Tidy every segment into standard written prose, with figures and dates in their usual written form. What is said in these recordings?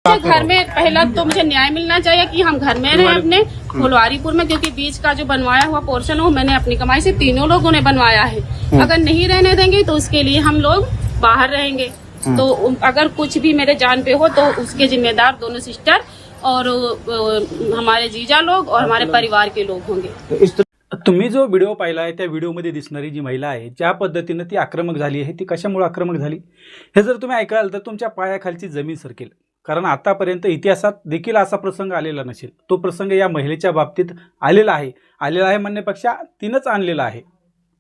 घर में पहला तो मुझे न्याय मिलना चाहिए कि हम घर में रहे अपने फुलवारीपुर में, क्योंकि बीच का जो बनवाया हुआ पोर्शन वो मैंने अपनी कमाई से तीनों लोगों ने बनवाया है। अगर नहीं रहने देंगे तो उसके लिए हम लोग बाहर रहेंगे। तो अगर कुछ भी मेरे जान पे हो तो उसके जिम्मेदार दोनों सिस्टर और हमारे जीजा लोग और हमारे परिवार के लोग होंगे। तुम्ही जो व्हिडिओ पाहिला आहे त्या व्हिडिओमध्ये दिसणारी जी महिला आहे ज्या पद्धतीने ती आक्रमक झाली आहे ती कशामुळे आक्रमक झाली हे जर तुम्ही ऐकाल तर तुमच्या पायाखालची जमीन सरकेल। कारण आतापर्यंत इतिहासात देखील असा प्रसंग आलेला नसेल। तो प्रसंग या महिलेच्या बाबतीत आलेला आहे म्हणण्यापेक्षा तिनंच आणलेला आहे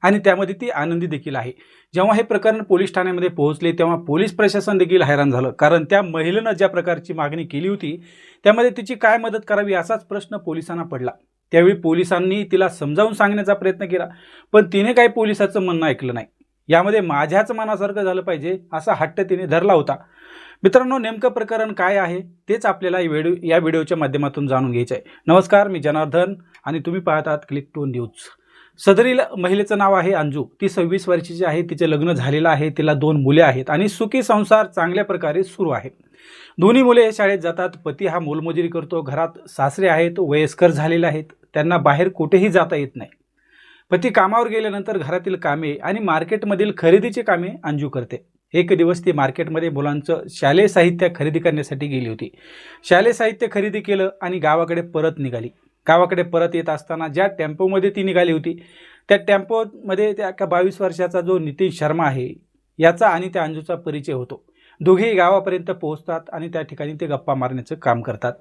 आणि त्यामध्ये ती आनंदी देखील आहे। जेव्हा हे प्रकरण पोलीस ठाण्यामध्ये पोहोचले तेव्हा पोलीस प्रशासन देखील हैराण झालं, कारण त्या महिलेनं ज्या प्रकारची मागणी केली होती त्यामध्ये तिची काय मदत करावी असाच प्रश्न पोलिसांना पडला। त्यावेळी पोलिसांनी तिला समजावून सांगण्याचा प्रयत्न केला, पण तिने काही पोलिसाचं म्हणणं ऐकलं नाही। यामध्ये माझ्याच मनासारखं झालं पाहिजे असा हट्ट तिने धरला होता। मित्रांनो, नेमकं प्रकरण काय आहे तेच आपल्याला या व्हिडिओच्या माध्यमातून जाणून घ्यायचं आहे। नमस्कार, मी जनार्दन आणि तुम्ही पाहत आहात क्लिक टू न्यूज। सदरील महिलेचं नाव आहे अंजू। ती 26 वर्षाची आहे। तिचे लग्न झालेलं आहे, तिला 2 मुले आहेत आणि सुखी संसार चांगल्या प्रकारे सुरू आहे। दोन्ही मुले शाळेत जातात। पती हा मोलमजुरी करतो। घरात सासरे आहेत, वयस्कर झालेले आहेत, त्यांना बाहेर कुठेही जाता येत नाही। पती कामावर गेल्यानंतर घरातील कामे आणि मार्केटमधील खरेदीची कामे अंजू करते। एक दिवस ती मार्केटमध्ये मुलांचं शालेय साहित्य खरेदी करण्यासाठी गेली होती। शालेय साहित्य खरेदी केलं आणि गावाकडे परत निघाली। गावाकडे परत येत असताना ज्या टेम्पोमध्ये ती निघाली होती त्या टेम्पोमध्ये त्या 22 वर्षाचा जो नितीन शर्मा आहे याचा आणि त्या अंजूचा परिचय होतो। दोघेही गावापर्यंत पोहोचतात आणि त्या ठिकाणी ते गप्पा मारण्याचं काम करतात।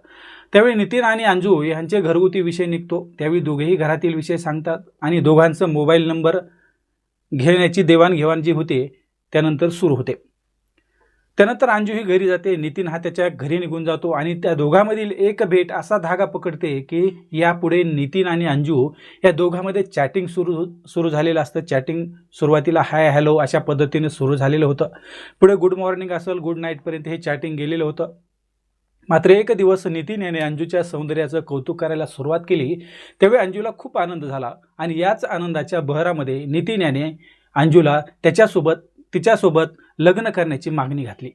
त्यावेळी नितीन आणि अंजू यांचे घरगुती विषय निघतो। त्यावेळी दोघेही घरातील विषय सांगतात आणि दोघांचं मोबाईल नंबर घेण्याची देवाणघेवाण जी होते त्यानंतर सुरू होते। त्यानंतर अंजू ही घरी जाते। नितीन हा त्याच्या घरी निघून जातो आणि त्या दोघांमधील एक भेट असा धागा पकडते की यापुढे नितीन आणि अंजू या दोघांमध्ये चॅटिंग सुरू झालेलं असतं। चॅटिंग सुरुवातीला हाय हॅलो अशा पद्धतीने सुरू झालेलं होतं। पुढे गुड मॉर्निंग असेल, गुड नाईटपर्यंत हे चॅटिंग गेलेलं होतं। मात्र एक दिवस नितीन याने अंजूच्या सौंदर्याचं कौतुक करायला सुरुवात केली। त्यावेळी अंजूला खूप आनंद झाला आणि याच आनंदाच्या बहरामध्ये नितीन याने अंजूला तिच्यासोबत लग्न करण्याची मागणी घातली।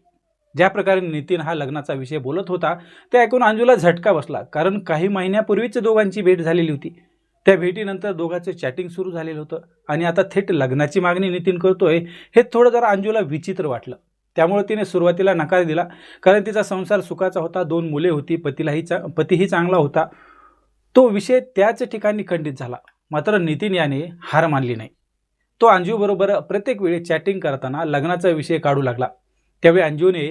ज्या प्रकारे नितीन हा लग्नाचा विषय बोलत होता ते ऐकून अंजूला झटका बसला, कारण काही महिन्यापूर्वीच दोघांची भेट झालेली होती। त्या भेटीनंतर दोघांचं चॅटिंग सुरू झालेलं होतं आणि आता थेट लग्नाची मागणी नितीन करतोय हे थोडं जरा अंजूला विचित्र वाटलं। त्यामुळे तिने सुरुवातीला नकार दिला, कारण तिचा संसार सुखाचा होता, 2 मुले होती, पतीही चांगला होता। तो विषय त्याच ठिकाणी खंडित झाला। मात्र नितीन याने हार मानली नाही। तो अंजूबरोबर प्रत्येक वेळी चॅटिंग करताना लग्नाचा विषय काढू लागला। त्यावेळी अंजूने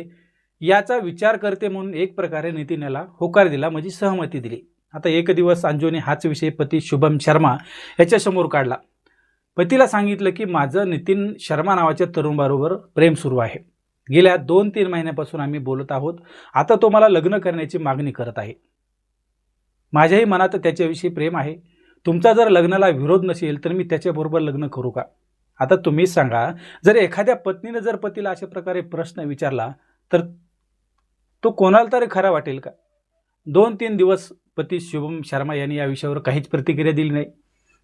याचा विचार करते म्हणून एक प्रकारे नितीन याला होकार दिला, म्हणजे सहमती दिली। आता एक दिवस अंजूने हाच विषय पती शुभम शर्मा याच्यासमोर काढला। पतीला सांगितलं की माझं नितीन शर्मा नावाच्या तरुणाबरोबर प्रेम सुरू आहे। गेल्या 2-3 महिन्यापासून आम्ही बोलत आहोत। आता तो मला लग्न करण्याची मागणी करत आहे। माझ्याही मनात त्याच्याविषयी प्रेम आहे। तुमचा जर लग्नाला विरोध नसेल तर मी त्याच्याबरोबर लग्न करू का? आता तुम्हीच सांगा, जर एखाद्या पत्नीने जर पतीला अशा प्रकारे प्रश्न विचारला तर तो कोणाला तरी खरा वाटेल का? 2-3 दिवस पती शुभम शर्मा यांनी या विषयावर काहीच प्रतिक्रिया दिली नाही।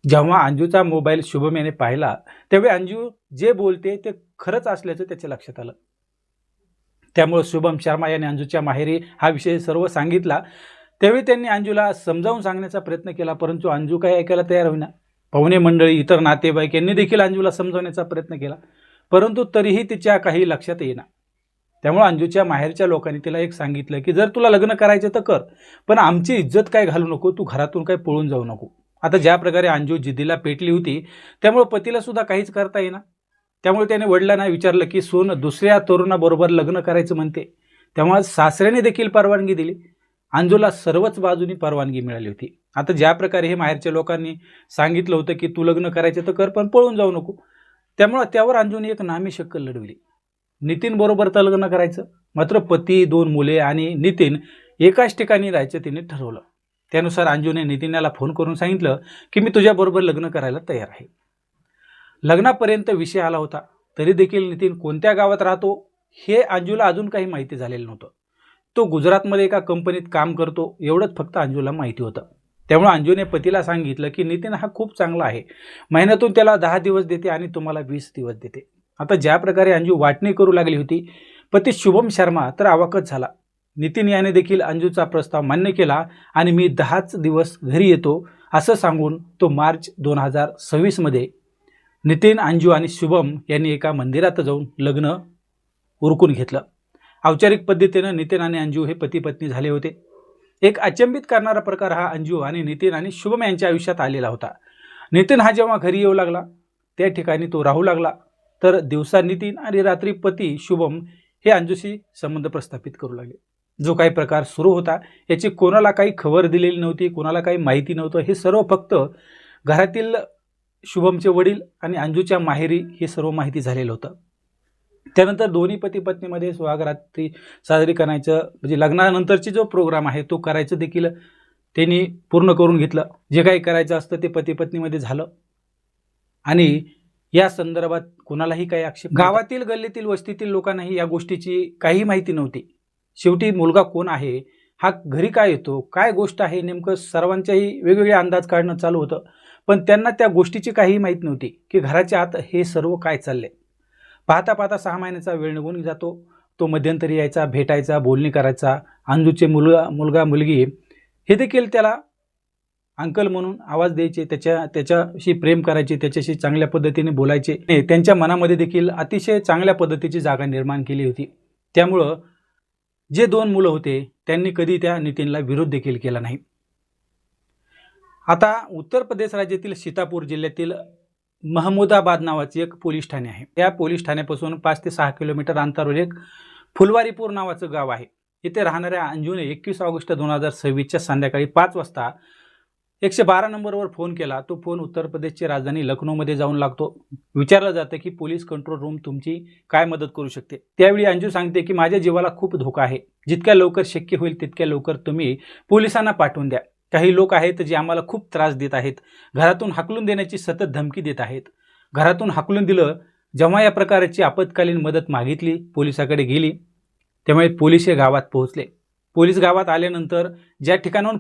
जेव्हा अंजूचा मोबाईल शुभम याने पाहिला त्यावेळी अंजू जे बोलते ते खरंच असल्याचं त्याच्या लक्षात आलं। त्यामुळे शुभम शर्मा याने अंजूच्या माहेरी हा विषय सर्व सांगितला। त्यावेळी त्यांनी अंजूला समजावून सांगण्याचा प्रयत्न केला, परंतु अंजू काही ऐकायला तयार होईना। पाहुणे मंडळी, इतर नातेवाईक यांनी देखील अंजूला समजावण्याचा प्रयत्न केला, परंतु तरीही तिच्या काही लक्षात येईना। त्यामुळे अंजूच्या माहेरच्या लोकांनी तिला एक सांगितलं की जर तुला लग्न करायचं तर कर, पण आमची इज्जत काय घालू नको, तू घरातून काय पळून जाऊ नको। आता ज्या प्रकारे अंजू जिद्दीला पेटली होती त्यामुळे पतीला सुद्धा काहीच करता येईना। त्यामुळे त्याने वडिलांना विचारलं की सून दुसऱ्या तरुणाबरोबर लग्न करायचं म्हणते। तेव्हा सासऱ्याने देखील परवानगी दिली। अंजूला सर्वच बाजूनी परवानगी मिळाली होती। आता ज्या प्रकारे हे माहेरच्या लोकांनी सांगितलं होतं की तू लग्न करायचं तर कर, पण पळून जाऊ नको, त्यामुळे त्यावर अंजूने एक नामी शक्कल लढविली। नितीन बरोबर तर लग्न करायचं, मात्र पती, 2 मुले आणि नितीन एकाच ठिकाणी राहायचं तिने ठरवलं। त्यानुसार अंजूने नितीनला फोन करून सांगितलं की मी तुझ्याबरोबर लग्न करायला तयार आहे। लग्नापर्यंत विषय आला होता, तरी देखील नितीन कोणत्या गावात राहतो हे अंजूला अजून काही माहिती झालेलं नव्हतं। तो गुजरातमध्ये एका कंपनीत काम करतो एवढंच फक्त अंजूला माहिती होतं। त्यामुळे अंजूने पतीला सांगितलं की नितीन हा खूप चांगला आहे, महिन्यातून त्याला 10 दिवस देते आणि तुम्हाला 20 दिवस देते। आता ज्या प्रकारे अंजू वाटणी करू लागली होती, पती शुभम शर्मा तर अवाकच झाला। नितीन याने देखील अंजूचा प्रस्ताव मान्य केला आणि मी 10च दिवस घरी येतो असं सांगून तो मार्च 2026 मध्ये नितीन, अंजू आणि शुभम यांनी एका मंदिरात जाऊन लग्न उरकून घेतलं. औपचारिक पद्धतीनं नितीन आणि अंजू हे पती पत्नी झाले होते. एक अचंबित करणारा प्रकार हा अंजू आणि नितीन आणि शुभम यांच्या आयुष्यात आलेला होता. नितीन हा जेव्हा घरी येऊ लागला त्या ठिकाणी तो राहू लागला, तर दिवसा नितीन आणि रात्री पती शुभम हे अंजूशी संबंध प्रस्थापित करू लागले. जो काही प्रकार सुरू होता याची कोणाला काही खबर दिलेली नव्हती, कोणाला काही माहिती नव्हतं. हे सर्व फक्त घरातील शुभमचे वडील आणि अंजूच्या माहेरी हे सर्व माहिती झालेलं होतं. त्यानंतर दोन्ही पती पत्नीमध्ये सुहागरात्री साजरी करायचं, म्हणजे लग्नानंतरची जो प्रोग्राम आहे तो करायचं देखील त्यांनी पूर्ण करून घेतलं. जे काही करायचं असतं ते पती पत्नीमध्ये झालं आणि या संदर्भात कोणालाही काही आक्षेप, गावातील गल्लीतील वस्तीतील लोकांनाही या गोष्टीची काही माहिती नव्हती. शेवटी मुलगा कोण आहे, हा घरी काय येतो, काय गोष्ट आहे, नेमकं सर्वांच्याही वेगवेगळे अंदाज काढणं चालू होतं. पण त्यांना त्या गोष्टीची काही माहीत नव्हती की घराच्या आत हे सर्व काय चाललंय. पाहता पाहता 6 महिन्याचा वेळ निघून जातो. तो मध्यंतरी यायचा, भेटायचा, बोलणी करायचा. अंजूचे मुलगा मुलगी हे देखील त्याला अंकल म्हणून आवाज द्यायचे, त्याच्याशी प्रेम करायचे, त्याच्याशी चांगल्या पद्धतीने बोलायचे. त्यांच्या मनामध्ये देखील अतिशय चांगल्या पद्धतीची जागा निर्माण केली होती. त्यामुळं जे 2 मुलं होते त्यांनी कधी त्या नितीनला विरोध देखील केला नाही. आता उत्तर प्रदेश राज्यातील सीतापूर जिल्ह्यातील महमूदाबाद नावाचे एक पोलीस ठाणे आहे. या पोलीस ठाण्यापासून 5 ते 6 किलोमीटर अंतरावर एक फुलवारीपूर नावाचं गाव आहे. इथे राहणाऱ्या अंजूने 21 ऑगस्ट 2026च्या संध्याकाळी 5 वाजता 112 नंबरवर फोन केला. तो फोन उत्तर प्रदेशची राजधानी लखनौमध्ये जाऊन लागतो. विचारलं जातं की पोलीस कंट्रोल रूम तुमची काय मदत करू शकते. त्यावेळी अंजू सांगते की माझ्या जीवाला खूप धोका आहे, जितक्या लवकर शक्य होईल तितक्या लवकर तुम्ही पोलिसांना पाठवून द्या. काही लोक आहेत जे आम्हाला खूप त्रास देत आहेत, घरातून हाकलून देण्याची सतत धमकी देत आहेत. घरातून हाकलून दिलं. जेव्हा या प्रकारची आपत्कालीन मदत मागितली, पोलिसाकडे गेली, त्यामुळे पोलीस हे गावात पोहोचले. पोलीस गावात आल्यानंतर ज्या ठिकाणाहून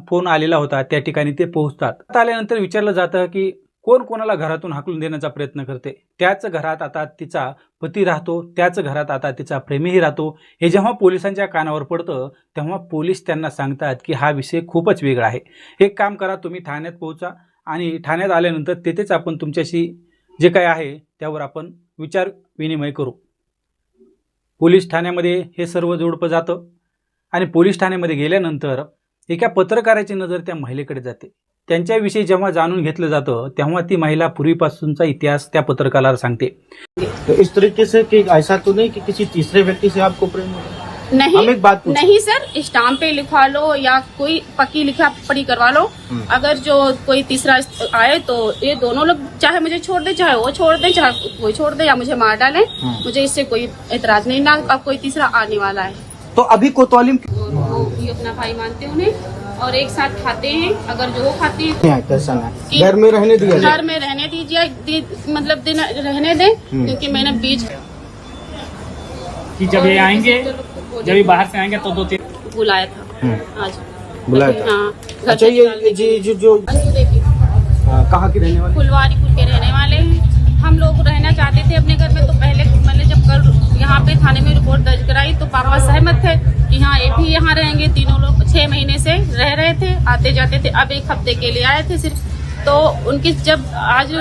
फोन आलेला होता त्या ठिकाणी ते पोहोचतात. आल्यानंतर विचारलं जातं की कोण कोणाला घरातून हाकलून देण्याचा प्रयत्न करते. त्याच घरात आता तिचा पती राहतो, त्याच घरात आता तिचा प्रेमीही राहतो. हे जेव्हा पोलिसांच्या कानावर पडतं तेव्हा पोलीस त्यांना सांगतात की हा विषय खूपच वेगळा आहे. एक काम करा, तुम्ही ठाण्यात पोहोचा आणि ठाण्यात आल्यानंतर तेथेच आपण तुमच्याशी जे काय आहे त्यावर आपण विचार विनिमय करू. पोलीस ठाण्यामध्ये हे सर्व जोडपं जातं आणि पोलीस ठाण्यामध्ये गेल्यानंतर एका पत्रकाराची नजर त्या महिलेकडे जाते. त्यांच्याविषयी जेव्हा जाणून घेतलं जातं तेव्हा ती महिला पूर्वीपासूनचा इतिहास त्या पत्रकाराला सांगते. तो इस तरीके से कि ऐसा तो नहीं कि किसी तीसरे व्यक्ति से आपको प्रेम हो? नहीं, हम एक बात पूछें। नहीं सर, स्टाम्प पे लिखवा लो या कोई पक्की लिखा पढ़ी करवा लो। अगर जो कोई तीसरा आए तो ये दोनों लोग चाहे मुझे छोड़ दे, चाहे वो छोड़ दे, चाहे कोई छोड़ दे या मुझे मार डाले, मुझे इससे कोई ऐतराज नहीं। ना अब कोई तीसरा आने वाला है तो अभी कोतवाली वो भी अपना भाई मानते हैं उन्हें और एक साथ खाते हैं। अगर जो वो खाती है कैसा है, घर में रहने दिया जाए? घर में रहने दीजिए, मतलब दिन रहने दें, क्योंकि मैंने बीच कि जब ये आएंगे, जब ये बाहर से आएंगे तो 2-3 बुलाया था आज बुलाया था। हाँ, घर अच्छा, से ये निकालने के लिए। जो अंजू देवी कहाँ की रहने वाली? फुलवारीपुर के रहने वाले हैं। हम लोग रहना चाहते थे अपने घर में, तो पहले मैंने जब कल यहाँ पे थाने में रिपोर्ट दर्ज कराई तो पापा सहमत थे कि हाँ ये भी यहाँ रहेंगे। तीनों लोग 6 महीने से रह रहे थे, आते जाते थे। अब 1 हफ्ते के लिए आए थे सिर्फ। तो उनकी जब आज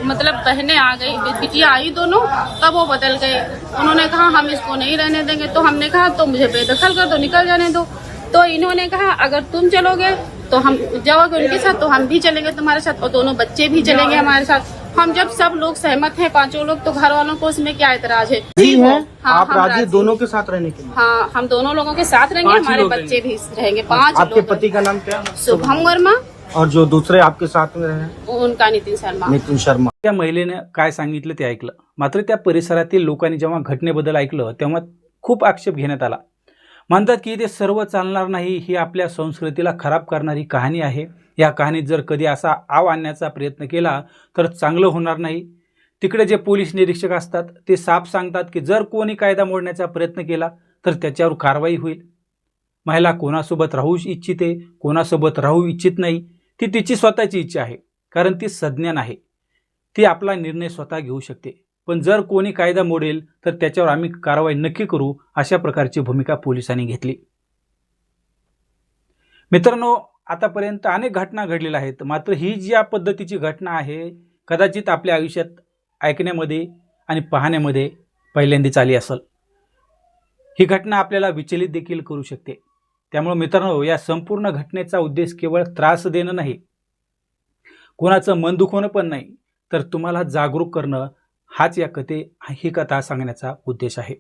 मतलब बहनें आ गई, बिटिया आई दोनों, तब वो बदल गए। उन्होंने कहा हम इसको नहीं रहने देंगे, तो हमने कहा तो मुझे बेदखल कर दो, निकल जाने दो। तो इन्होंने कहा अगर तुम चलोगे तो हम जाओगे उनके साथ, तो हम भी चलेंगे तुम्हारे साथ, और दोनों बच्चे भी चलेंगे हमारे साथ। हम जब सब लोग सहमत हैं, 5 लोग, तो घर वालों को उसमें क्या एतराज है? जी है, हाँ, आप हम राजी राजी। दोनों के साथ रहने के लिए? हाँ, हम दोनों लोगों के साथ रहेंगे, 5 हमारे लोग बच्चे भी रहेंगे। 5 आपके लोग। पति का नाम क्या है? शुभम वर्मा और जो दूसरे आपके साथ में रहे? उनका नितिन शर्मा। नितिन शर्मा। त्या महिलेने काय सांगितलं ते ऐकलं. मात्र त्या परिसरातील लोकांनी जेव्हा घटनेबद्दल ऐकलं तेव्हा खूप आक्षेप घेण्यात आला. म्हणतात की ते सर्व चालणार नाही, ही आपल्या संस्कृतीला खराब करणारी कहाणी आहे. या कहाणीत जर कधी असा आव आणण्याचा प्रयत्न केला तर चांगलं होणार नाही. तिकडे जे पोलीस निरीक्षक असतात ते साफ सांगतात की जर कोणी कायदा मोडण्याचा प्रयत्न केला तर त्याच्यावर कारवाई होईल. महिला कोणासोबत राहू इच्छिते, कोणासोबत राहू इच्छित नाही, ती तिची स्वतःची इच्छा आहे, कारण ती सज्ञान आहे. ती आपला निर्णय स्वतः घेऊ शकते. पण जर कोणी कायदा मोडेल तर त्याच्यावर आम्ही कारवाई नक्की करू, अशा प्रकारची भूमिका पोलिसांनी घेतली. मित्रांनो, आतापर्यंत अनेक घटना घडलेल्या आहेत, मात्र ही ज्या पद्धतीची घटना आहे कदाचित आपल्या आयुष्यात ऐकण्यामध्ये आणि पाहण्यामध्ये पहिल्यांदाच आली असेल. ही घटना आपल्याला विचलित देखील करू शकते. त्यामुळे मित्रांनो, या संपूर्ण घटनेचा उद्देश केवळ त्रास देणं नाही, कोणाचं मन दुखवणं पण नाही, तर तुम्हाला जागरूक करणं हाच या ही कथा सांगण्याचा उद्देश आहे.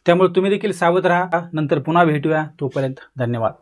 त्यामुळे तुम्ही देखील सावध राहा. नंतर पुन्हा भेटूया. तोपर्यंत धन्यवाद.